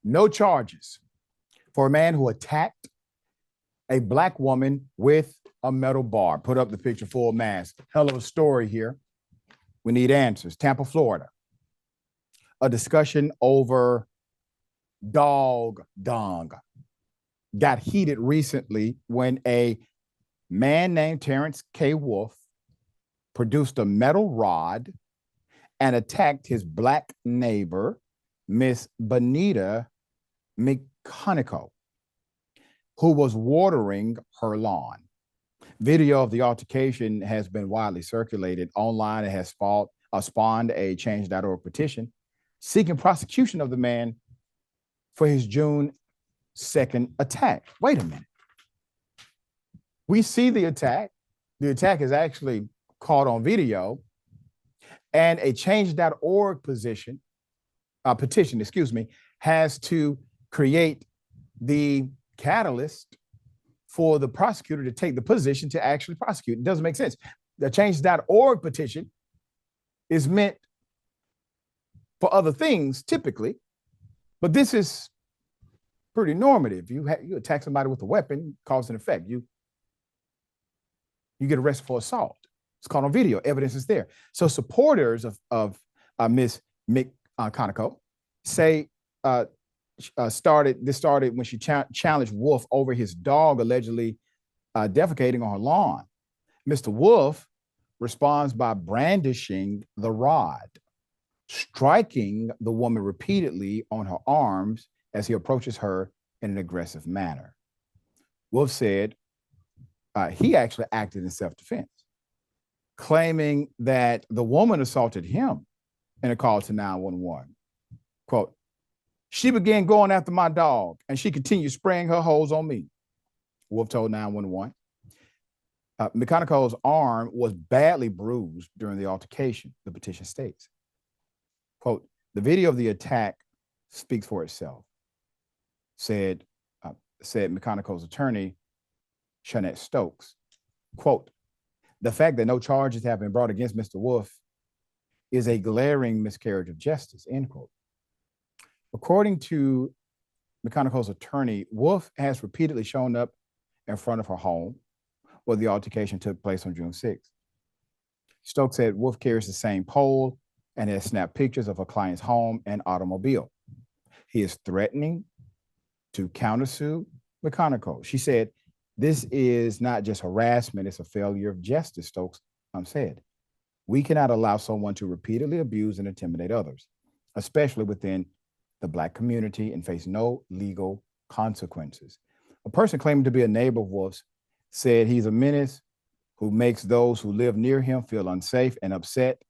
No charges for a man who attacked a black woman with a metal bar. Put up the picture, full mask. Hell of a story here. We need answers. Tampa, Florida. A discussion over dog dung got heated recently when a man named Terence K. Wolfe produced a metal rod and attacked his black neighbor, Miss Benita McConico, who was watering her lawn. Video of the altercation has been widely circulated online. It has spawned a change.org petition seeking prosecution of the man for his June 2nd attack. Wait a minute. We see the attack. The attack is actually caught on video, and a change.org petition, has to create the catalyst for the prosecutor to take the position to actually prosecute. It doesn't make sense. The change.org petition is meant for other things typically, but this is pretty normative. You attack somebody with a weapon, cause and effect. You get arrested for assault. It's caught on video. Evidence is there. So supporters of Miss McConico say this started when she challenged Wolfe over his dog allegedly defecating on her lawn. Mr. Wolfe responds by brandishing the rod, striking the woman repeatedly on her arms as he approaches her in an aggressive manner. Wolfe said he actually acted in self-defense, claiming that the woman assaulted him in a call to 911. Quote, "She began going after my dog and she continued spraying her hose on me," Wolfe told 911. McConico's arm was badly bruised during the altercation, the petition states. Quote, "The video of the attack speaks for itself," said McConico's attorney, Shanette Stokes. Quote, "The fact that no charges have been brought against Mr. Wolfe is a glaring miscarriage of justice," end quote. According to McConico's attorney, Wolfe has repeatedly shown up in front of her home where the altercation took place on June 6th. Stokes said Wolfe carries the same pole and has snapped pictures of her client's home and automobile. He is threatening to countersue McConico. She said, "This is not just harassment, it's a failure of justice," Stokes said. "We cannot allow someone to repeatedly abuse and intimidate others, especially within the Black community, and face no legal consequences." A person claiming to be a neighbor of Wolfe's said he's a menace who makes those who live near him feel unsafe and upset.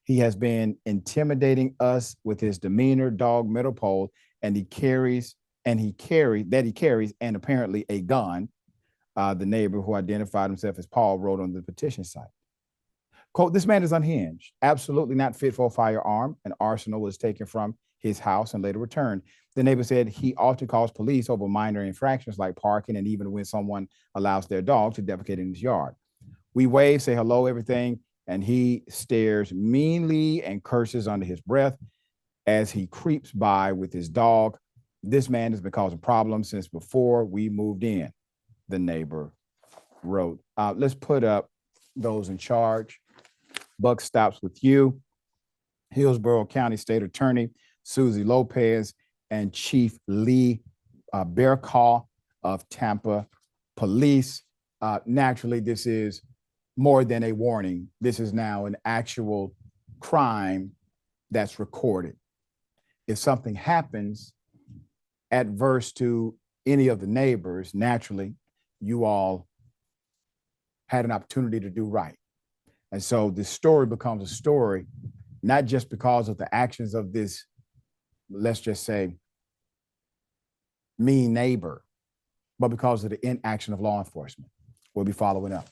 He has been intimidating us with his demeanor, dog, metal pole, and he carries apparently a gun. The neighbor, who identified himself as Paul, wrote on the petition site. Quote, "This man is unhinged, absolutely not fit for a firearm. An arsenal was taken from his house and later returned." The neighbor said he often calls police over minor infractions like parking and even when someone allows their dog to defecate in his yard. "We wave, say hello, everything, and he stares meanly and curses under his breath as he creeps by with his dog. This man has been causing problems since before we moved in," the neighbor wrote. Let's put up those in charge. Buck stops with you. Hillsborough County State Attorney Susie Lopez and Chief Lee Bearcaw of Tampa Police. Naturally, this is more than a warning. This is now an actual crime that's recorded. If something happens adverse to any of the neighbors, naturally, you all had an opportunity to do right. And so this story becomes a story, not just because of the actions of this, let's just say, mean neighbor, but because of the inaction of law enforcement. We'll be following up.